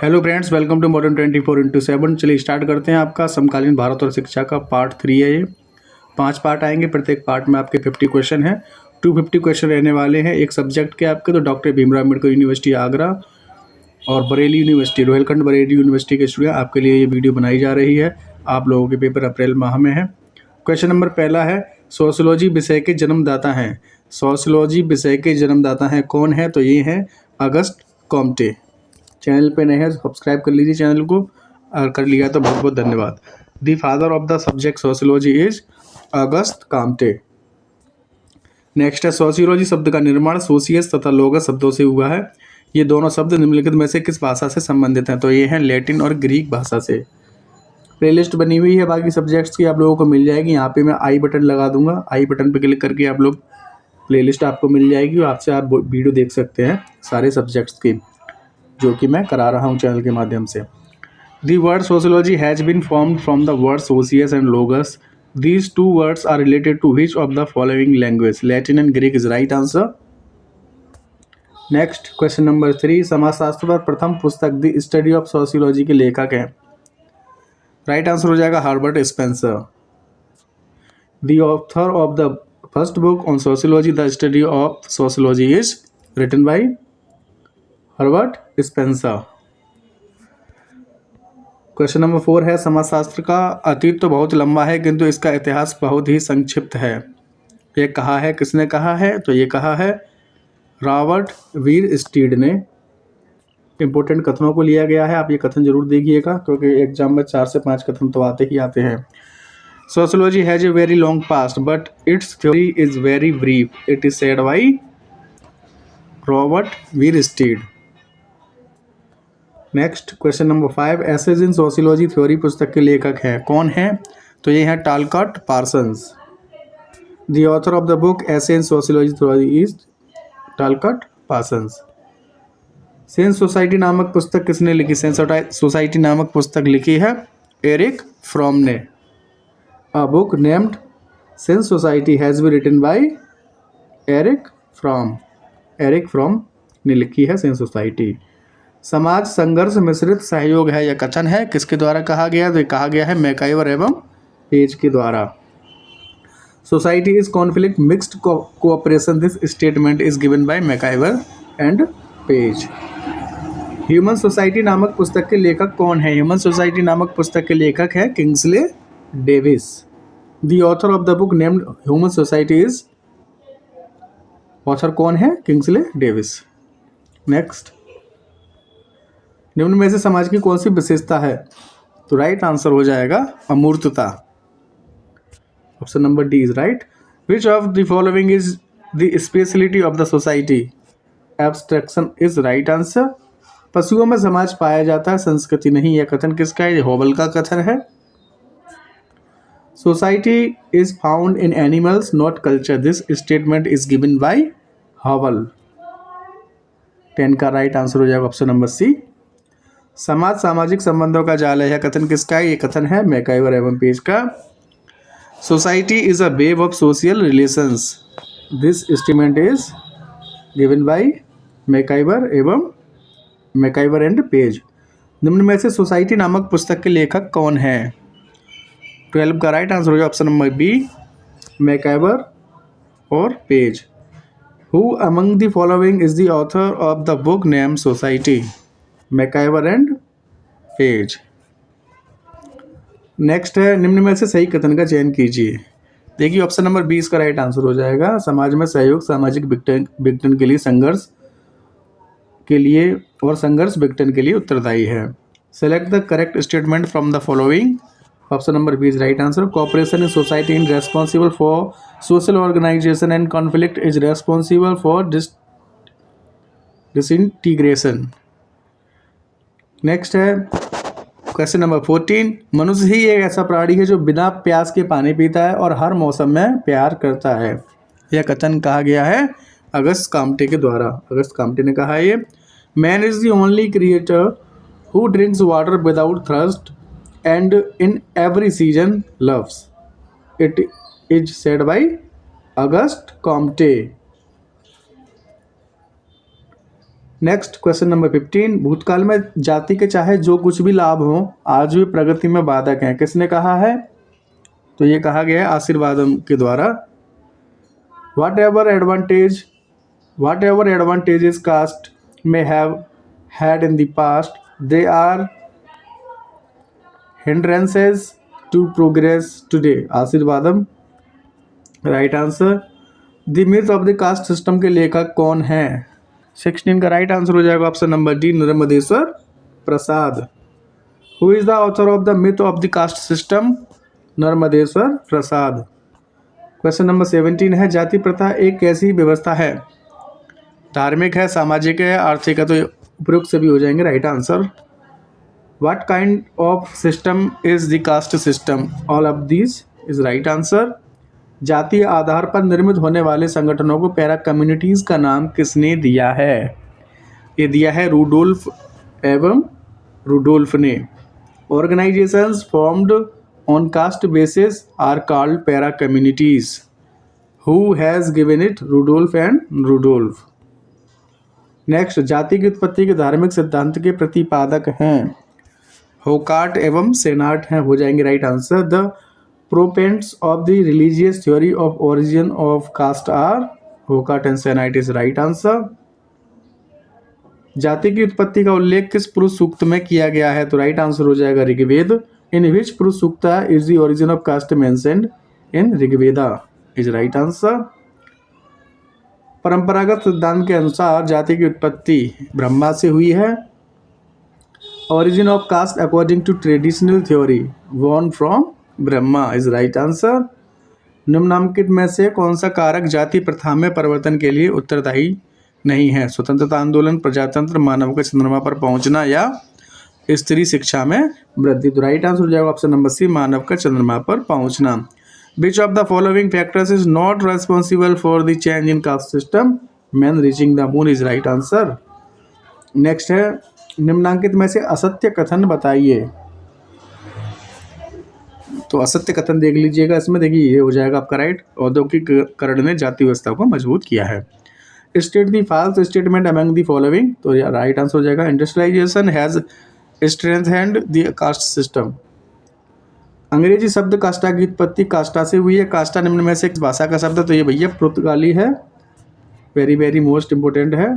Hello friends, welcome to modern 24x7। चलिए start करते हैं। आपका समकालीन भारत और शिक्षा का पार्ट 3 है। ये 5 पार्ट आएंगे। प्रत्येक पार्ट में आपके 50 क्वेश्चन हैं। 250 क्वेश्चन रहने वाले हैं एक सब्जेक्ट के आपके। तो डॉक्टर भीमराव अम्बेडकर यूनिवर्सिटी आगरा और बरेली यूनिवर्सिटी, रोहिलखंड बरेली यूनिवर्सिटी के स्टूडेंट आपके लिए ये वीडियो बनाई जा रही है। आप लोगों के पेपर अप्रैल माह में है। क्वेश्चन नंबर पहला है, सोशियोलॉजी विषय के जन्मदाता हैं। सोशियोलॉजी विषय के जन्मदाता हैं कौन है? तो ये हैं अगस्त कॉम्टे। चैनल पे नए हैं सब्सक्राइब कर लीजिए चैनल को, और कर लिया तो बहुत बहुत धन्यवाद। The father of the subject sociology is August Comte. Next है, सोशियोलॉजी शब्द का निर्माण सोशियस तथा लोगस शब्दों से हुआ है। ये दोनों शब्द निम्नलिखित में से किस भाषा से संबंधित हैं? तो ये हैं लैटिन और ग्रीक भाषा से। प्लेलिस्ट बनी हुई है बाकी सब्जेक्ट्स की, आप लोगों को मिल जाएगी। यहाँ पे मैं आई बटन लगा दूंगा। आई बटन पे क्लिक करके आप लोग प्लेलिस्ट आपको मिल जाएगी और आपसे आप वीडियो देख सकते हैं सारे सब्जेक्ट्स की, जो कि मैं करा रहा हूँ चैनल के माध्यम से। The word sociology has been formed from the word socius and logos. These two words are related to which of the following language? Latin and Greek is right answer. Next question number 3, समाजशास्त्र पर प्रथम पुस्तक the study of sociology के लेखक हैं। Right answer हो जाएगा Herbert Spencer. The author of the first book on sociology the study of sociology is written by Herbert Spencer. Question number 4 है, समाजशास्त्र का अतीत तो बहुत लंबा है किंतु इसका इतिहास बहुत ही संक्षिप्त है। ये कहा है, किसने कहा है? तो ये कहा है रॉबर्ट वीरस्टीड ने। इंपॉर्टेंट कथनों को लिया गया है, आप ये कथन जरूर देखिएगा क्योंकि एग्जाम में 4 से 5 कथन तो आते ही आते हैं। Sociology has a very long past but its theory is very brief. It is said by Robert Bierstedt. Next question number 5, essays in sociology theory पुस्तक के लेखक हैं कौन हैं? तो ये हैं Talcott Parsons. The author of the book essay in sociology theory is Talcott Parsons. Sense society नामक पुस्तक किसने लिखी? सेंस सोसाइटी नामक पुस्तक लिखी है एरिक फ्रॉम ने। A book named sense society has been written by Eric Fromm. Eric Fromm ने लिखी है सेंस सोसाइटी। समाज संघर्ष मिश्रित सहयोग है, यह कथन है किसके द्वारा कहा गया? तो कहा गया है मैकाइवर एवं पेज के द्वारा। Society is conflict mixed cooperation. This statement is given bye MacIver and page. Human society नामक पुस्तक के लेखक कौन है? ह्यूमन सोसाइटी नामक पुस्तक के लेखक है Kingsley Davis. The author of the book named human society is, author कौन है? Kingsley Davis. नेक्स्ट, निम्न में से समाज की कौन सी विशेषता है? तो राइट आंसर हो जाएगा अमूर्तता। Option number D is right. Which of the following is the speciality of the society? Abstraction is right answer. पशुओं में समाज पाया जाता है, संस्कृति नहीं। यह कथन किसका है? होबल का कथन है। Society is found in animals not culture. This statement is given by Hoebel. 10 का राइट आंसर हो जाएगा ऑप्शन नंबर सी। समाज सामाजिक संबंधों का जाल है, यह कथन किसका है? ये कथन है मैकाइवर एवं पेज का। Society is a web of social relations. This statement is given bye MacIver and page. निम्न में से सोसाइटी नामक पुस्तक के लेखक कौन है? 12 का राइट आंसर हो जाएगा ऑप्शन नंबर बी, मैकाइवर और page. Who among the following is the author of the book name society? MacIver and page. Next है, निम्न में से सही कथन का चयन कीजिए। देखिए ऑप्शन नंबर 20 का राइट आंसर हो जाएगा। समाज में सहयोग सामाजिक विघटन के लिए संघर्ष के लिए और संघर्ष विघटन के लिए उत्तरदायी है। Select the correct statement from the following. Option number B is right answer. Cooperation in society in responsible for social organisation and conflict is responsible for disintegration. Next है क्वेश्चन नंबर 14, मनुष्य ही एक ऐसा प्राणी है जो बिना प्यास के पानी पीता है और हर मौसम में प्यार करता है। यह कथन कहा गया है अगस्त काम्टे के द्वारा। अगस्त काम्टे ने कहा है ये। Man is the only creator who drinks water without thirst and in every season loves. It is said by August Comte. Next question number 15, भूतकाल में जाति के चाहे जो कुछ भी लाभ हो आज भी प्रगति में बाधक हैं, किसने कहा है? तो ये कहा गया है आशीर्वादम के द्वारा। वट एवर एडवांटेजेस कास्ट में have had in the past, they are hindrances to progress today. Ashirvadam right answer. The myth of the caste system के लेखक कौन है? 16 का राइट आंसर हो जाएगा option number D, Narmadeshwar Prasad. Who is the author of the myth of the caste system? Narmadeshwar Prasad. Question number 17 है, जाति प्रथा एक कैसी व्यवस्था है? धार्मिक है, सामाजिक है, आर्थिक है, तो उपयुक्त सभी हो जाएंगे right answer. What kind of system is the caste system? All of this is right answer. जातीय आधार पर निर्मित होने वाले संगठनों को पैरा कम्युनिटीज़ का नाम किसने दिया है? ये दिया है रूडोल्फ एवं रूडोल्फ ने। Organisations formed on caste basis are called para communities. Who has given it? Rudolph and Rudolph. Next, जाति की उत्पत्ति के धार्मिक सिद्धांत के प्रतिपादक हैं होकार्ट एवं सेनार्ट हैं, हो जाएंगे right answer. The proponents of the religious theory of origin of caste are Hockart and Sennett is right answer। जाति की उत्पत्ति का उल्लेख किस पुरुष सूक्त में किया गया है? तो राइट आंसर हो जाएगा Rigveda. In which Purusha Sukta is the origin of caste mentioned in Rigveda is right answer. परंपरागत सिद्धांत के अनुसार जाति की उत्पत्ति ब्रह्मा से हुई है। Origin of caste according to traditional theory born from Brahma is right answer. निम्नलिखित में से कौन सा कारक जाति प्रथा में परिवर्तन के लिए उत्तरदायी नहीं है? स्वतंत्रता आंदोलन, प्रजातंत्र, मानव के चंद्रमा पर पहुंचना या स्त्री शिक्षा में वृद्धि। तो राइट आंसर हो जाएगा ऑप्शन नंबर सी, मानव का चंद्रमा पर पहुंचना। विच of the following factors is not responsible for the change in caste system? Man reaching the moon is right answer. Next है, निम्नलिखित में से असत्य कथन बताइए। तो असत्य कथन देख लीजिएगा इसमें, देखिए ये हो जाएगा आपका राइट। औद्योगिकरण ने जाति व्यवस्था को मजबूत किया है। State the false statement among the following, तो राइट आंसर हो जाएगा industrialisation has strengthened the caste system. अंग्रेजी शब्द कास्टा की उत्पत्ति कास्टा से हुई है। कास्टा निम्न में से एक भाषा का शब्द है, तो ये भैया पुर्तगाली है। वेरी वेरी मोस्ट इंपोर्टेंट है।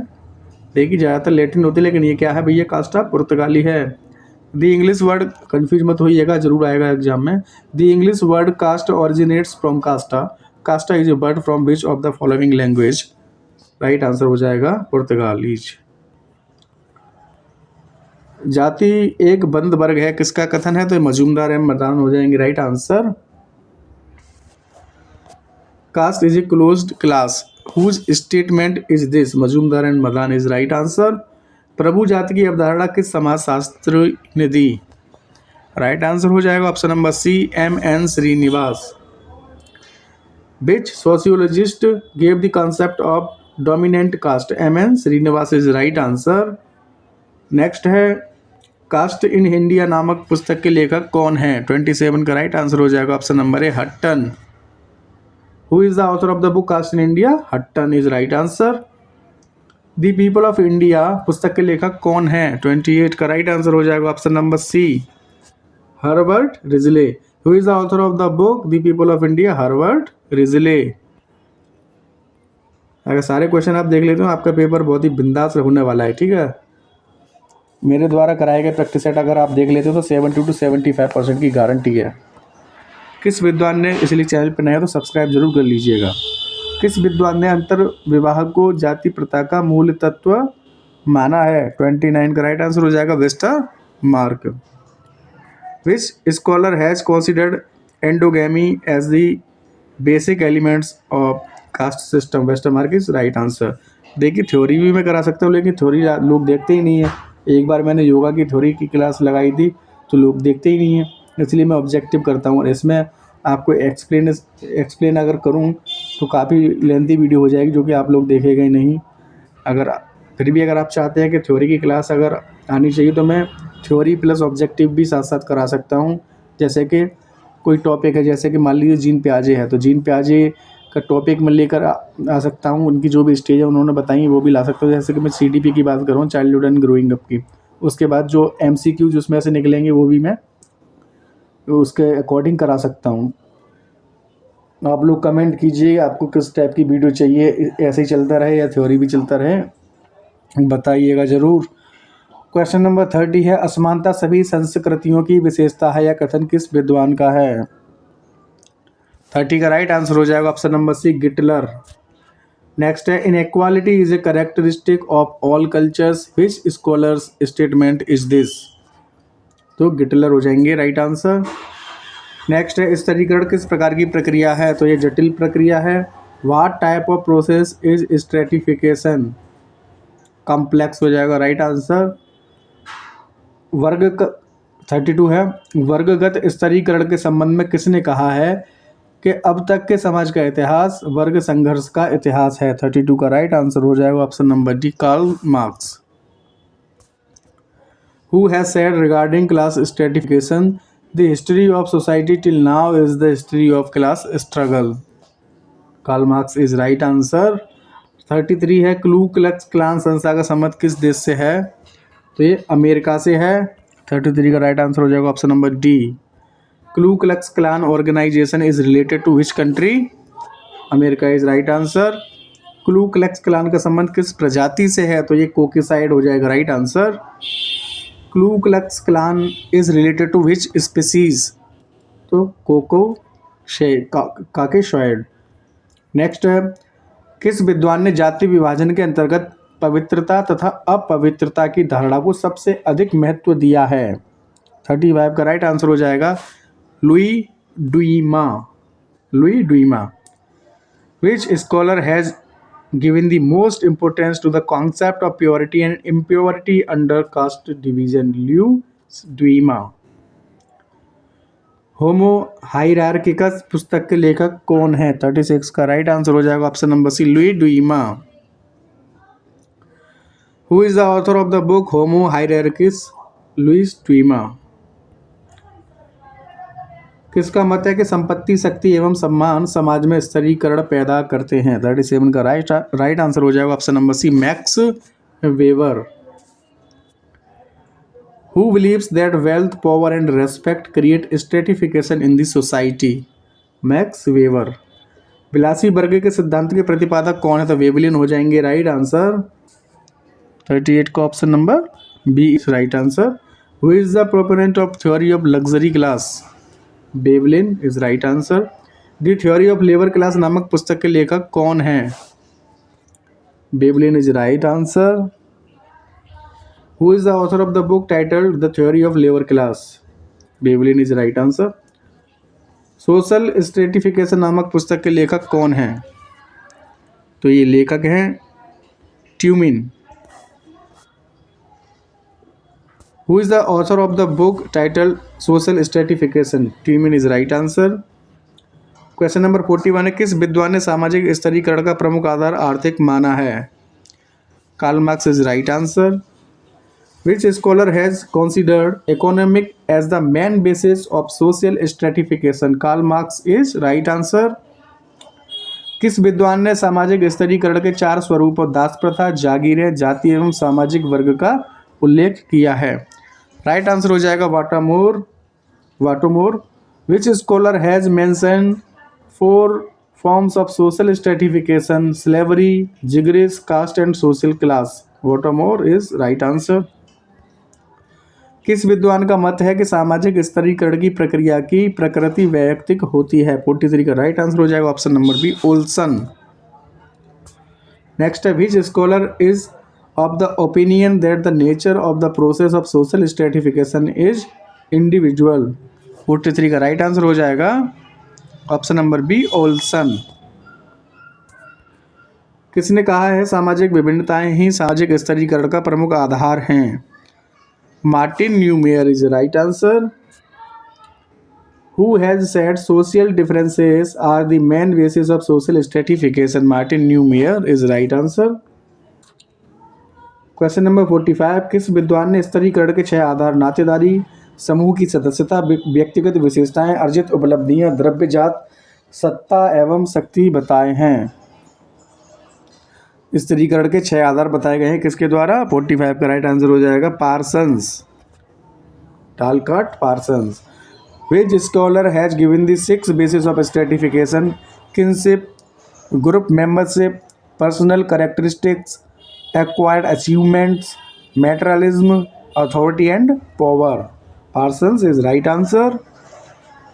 देखिए ज़्यादातर लैटिन होती है, लेकिन ये क्या है भैया? कास्टा पुर्तगाली है। द इंग्लिश वर्ड, कन्फ्यूज मत होइएगा, जरूर आएगा एग्जाम में। The English word caste originates from कास्टा। कास्टा is a word from which of the following language? Right answer हो जाएगा पुर्तगालीज। जाति एक बंद वर्ग है, किसका कथन है? तो मजूमदार एवं मदान हो जाएंगे right answer. Caste is a closed class, whose statement is this? Majumdar and Madan is right answer. प्रभु जाति की अवधारणा किस समाजशास्त्री ने दी? राइट आंसर हो जाएगा option number C, M.N. Srinivas. Which sociologist gave the concept of dominant caste? M.N. Srinivas is right answer. Next है, कास्ट इन इंडिया नामक पुस्तक के लेखक कौन है? 27 का राइट आंसर हो जाएगा option number A, Hutton. Who is the author of the book caste in India? Hutton is right answer. The people of India पुस्तक के लेखक कौन है? 28 का राइट आंसर हो जाएगा option number C, Herbert Risley. Who is the author of the book the people of India? Herbert Risley. अगर सारे क्वेश्चन आप देख लेते हो, आपका पेपर बहुत ही बिंदास होने वाला है, ठीक है। मेरे द्वारा कराए गए प्रैक्टिस सेट अगर आप देख लेते हो तो 70 to 75% की गारंटी है। किस विद्वान ने, इसलिए चैनल पर नया तो सब्सक्राइब जरूर कर लीजिएगा। किस विद्वान ने अंतर विवाह को जाति प्रथा का मूल तत्व माना है? 29 का राइट आंसर हो जाएगा Westermarck. Which scholar has considered endogamy as the basic elements of caste system? Westermarck is right answer. देखिए थ्योरी भी मैं करा सकता हूँ, लेकिन थ्योरी लोग देखते ही नहीं है। एक बार मैंने योगा की थ्योरी की क्लास लगाई थी तो लोग देखते ही नहीं है, इसलिए मैं ऑब्जेक्टिव करता हूँ। और इसमें आपको एक्सप्लेन अगर करूँ तो काफ़ी लेंथी वीडियो हो जाएगी, जो कि आप लोग देखेंगे ही नहीं। अगर फिर भी अगर आप चाहते हैं कि थ्योरी की क्लास अगर आनी चाहिए तो मैं थ्योरी प्लस ऑब्जेक्टिव भी साथ साथ करा सकता हूँ। जैसे कि कोई टॉपिक है, जैसे कि मान लीजिए जीन प्याजे है, तो जीन प्याजे का टॉपिक मैं लेकर आ सकता हूँ, उनकी जो भी स्टेज है उन्होंने बताई वो भी ला सकता हूँ। जैसे कि मैं CDP की बात करूँ, चाइल्डहुड एंड ग्रोइंग अप की, उसके बाद जो MCQ जिसमें से निकलेंगे वो भी मैं उसके अकॉर्डिंग करा सकता हूँ। आप लोग कमेंट कीजिए आपको किस टाइप की वीडियो चाहिए, ऐसे ही चलता रहे या थ्योरी भी चलता रहे, बताइएगा ज़रूर। क्वेश्चन नंबर 30 है, असमानता सभी संस्कृतियों की विशेषता है, या कथन किस विद्वान का है? 30 का राइट आंसर हो जाएगा ऑप्शन नंबर सी, गिटलर। नेक्स्ट है, inequality is a characteristic of all cultures, which scholars statement is this? तो गिटलर हो जाएंगे राइट आंसर। नेक्स्ट है, स्तरीकरण किस प्रकार की प्रक्रिया है? तो ये जटिल प्रक्रिया है। What type of process is stratification? Complex हो जाएगा राइट आंसर। 32 है, वर्गगत स्तरीकरण के संबंध में किसने कहा है कि अब तक के समाज का इतिहास वर्ग संघर्ष का इतिहास है? 32 का राइट आंसर हो जाएगा option number D, Karl Marx. Who has said regarding class stratification, the history of society till now is the history of class struggle? Karl Marx is right answer. 33 है, क्लू क्लक्स क्लान संस्था का संबंध किस देश से है? तो ये अमेरिका से है। 33 का राइट आंसर हो जाएगा option number D. Ku Klux Klan organisation is related to which country? America is right answer. Ku Klux Klan का संबंध किस प्रजाति से है? तो ये कोकेसाइड हो जाएगा right answer. Ku Klux Klan is related to which species? तो काकेशॉइड। नेक्स्ट है, किस विद्वान ने जाति विभाजन के अंतर्गत पवित्रता तथा अपवित्रता की धारणा को सबसे अधिक महत्व दिया है? 35 का राइट आंसर हो जाएगा Louis Dumont. Which scholar has given the most importance to the concept of purity and impurity under caste division? Louis Dumont. Homo Hierarchicus पुस्तक के लेखक कौन है? 36 का राइट आंसर हो जाएगा option number C, Louis Dumont. Who is the author of the book Homo Hierarchicus? Louis Dumont. किसका मत है कि संपत्ति, शक्ति एवं सम्मान समाज में स्तरीकरण पैदा करते हैं? 37 का राइट आंसर हो जाएगा option number C, Max Weber. Who believes that wealth, power and respect create stratification in the society? Max Weber. विलासी वर्ग के सिद्धांत के प्रतिपादक कौन है? तो वेवलिन हो जाएंगे राइट आंसर। 38 का option number B is right answer. Who is the proponent of theory of luxury class? Veblen is right answer. The theory of labour class नामक पुस्तक के लेखक कौन है? Veblen is right answer. Who is the author of the book titled the theory of labour class? Veblen is right answer. Social stratification नामक पुस्तक के लेखक कौन है? तो ये लेखक हैं Tumin. Who is the author of the book titled Social Stratification? Tumin is right answer. Question number 41 है, किस विद्वान ने सामाजिक स्तरीकरण का प्रमुख आधार आर्थिक माना है? Karl Marx is right answer. Which scholar has considered economic as the main basis of social stratification? Karl Marx is right answer. किस विद्वान ने सामाजिक स्तरीकरण के 4 स्वरूपों दास प्रथा, जागीरें, जाति एवं सामाजिक वर्ग का उल्लेख किया है? राइट आंसर हो जाएगा Bottomore. Which scholar has mention 4 forms of social stratification? Slavery, जिगरिस, caste and social class? Bottomore is right answer. किस विद्वान का मत है कि सामाजिक स्तरीकरण की प्रक्रिया की प्रकृति वैयक्तिक होती है? 43 का राइट आंसर हो जाएगा option number B, Olsen. Next है, which scholar is of the opinion that the nature of the process of social stratification is individual? 43 का राइट आंसर हो जाएगा ऑप्शन नंबर बी, ओल्सन। किसने कहा है सामाजिक विभिन्नताएं ही सामाजिक स्तरीकरण का प्रमुख आधार हैं? Martin Neumeyer is right answer. Who has said social differences are the main basis of social stratification? Martin Neumeyer is right answer. Question number 45, किस विद्वान ने स्तरीकरण के 6 आधार नातेदारी, समूह की सदस्यता, व्यक्तिगत विशेषताएं, अर्जित उपलब्धियां, द्रव्यजात सत्ता एवं शक्ति बताए हैं। स्त्रीकरण के 6 आधार बताए गए हैं किसके द्वारा? 45 का राइट आंसर हो जाएगा Parsons, Talcott Parsons. Which scholar has given the 6 basis of stratification? Kinship, group membership, personal characteristics, acquired achievements, materialism, authority and power. Parsons is right answer.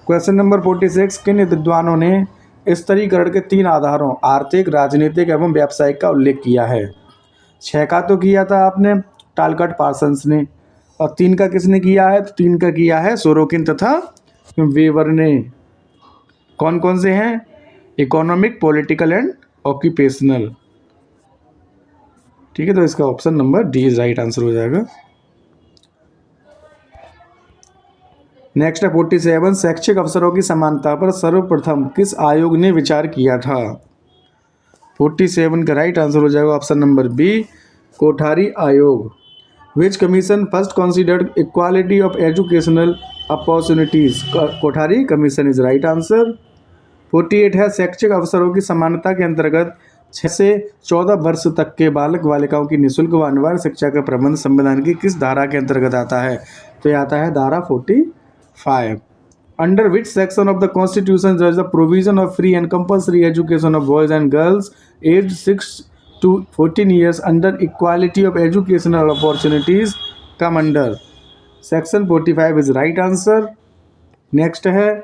Question number 46, किन विद्वानों ने स्तरीकरण के 3 आधारों आर्थिक, राजनीतिक एवं व्यावसायिक का उल्लेख किया है? 6 का तो किया था आपने टालकट पार्सन्स ने, और 3 का किसने किया है? तो 3 का किया है सोरोकिन तथा वेबर ने। कौन कौन से हैं? Economic, political and occupational. ठीक है, तो इसका option number D is right answer हो जाएगा। नेक्स्ट है 47, शैक्षिक अवसरों की समानता पर सर्वप्रथम किस आयोग ने विचार किया था? 47 का राइट आंसर हो जाएगा ऑप्शन नंबर बी, कोठारी आयोग। Which commission first considered equality of educational opportunities? Kothari commission is right answer. 48 है, शैक्षिक अवसरों की समानता के अंतर्गत 6 से 14 वर्ष तक के बालक बालिकाओं की निःशुल्क व अनिवार्य शिक्षा का प्रबंध संविधान की किस धारा के अंतर्गत आता है? तो ये आता है धारा 45। Under which section of the constitution there is the provision of free and compulsory education of boys and girls age 6 to 14 years under equality of educational opportunities come under? Section 45 is right answer. Next है,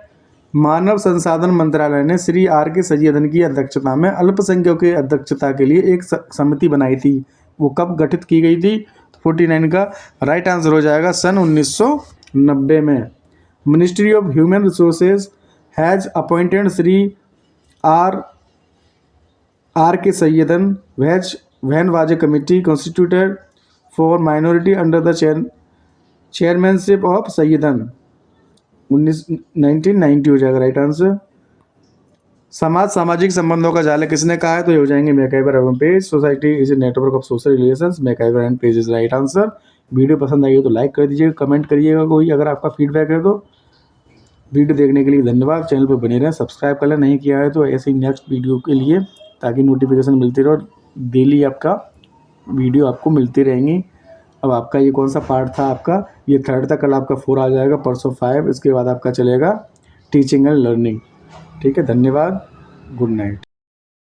मानव संसाधन मंत्रालय ने Shri R K सैयदन की अध्यक्षता में अल्पसंख्यकों की अध्यक्षता के लिए एक समिति बनाई थी, वो कब गठित की गई थी? 49 का राइट आंसर हो जाएगा सन 1990 में। Ministry of Human Resources has appointed Shri R K Saiyidain when was a committee constituted for minority under the chairmanship of सैयदन? 1990 हो जाएगा राइट आंसर। समाज सामाजिक संबंधों का जाल किसने कहा है? तो ये हो जाएंगे मैकआइवर एवं Page. Society is a network of social relations, MacIver and Page is right answer. Video पसंद आई हो तो लाइक कर दीजिएगा, कमेंट करिएगा कोई अगर आपका फीडबैक है तो। वीडियो देखने के लिए धन्यवाद। चैनल पर बने रहें, सब्सक्राइब कर लें नहीं किया है तो ऐसे ही नेक्स्ट वीडियो के लिए, ताकि नोटिफिकेशन मिलती रहे और डेली आपका वीडियो आपको मिलती रहेंगी। अब आपका ये कौन सा पार्ट था? आपका ये 3rd था, कल आपका 4 आ जाएगा, परसों 5, इसके बाद आपका चलेगा टीचिंग एंड लर्निंग। ठीक है, धन्यवाद, गुड नाइट।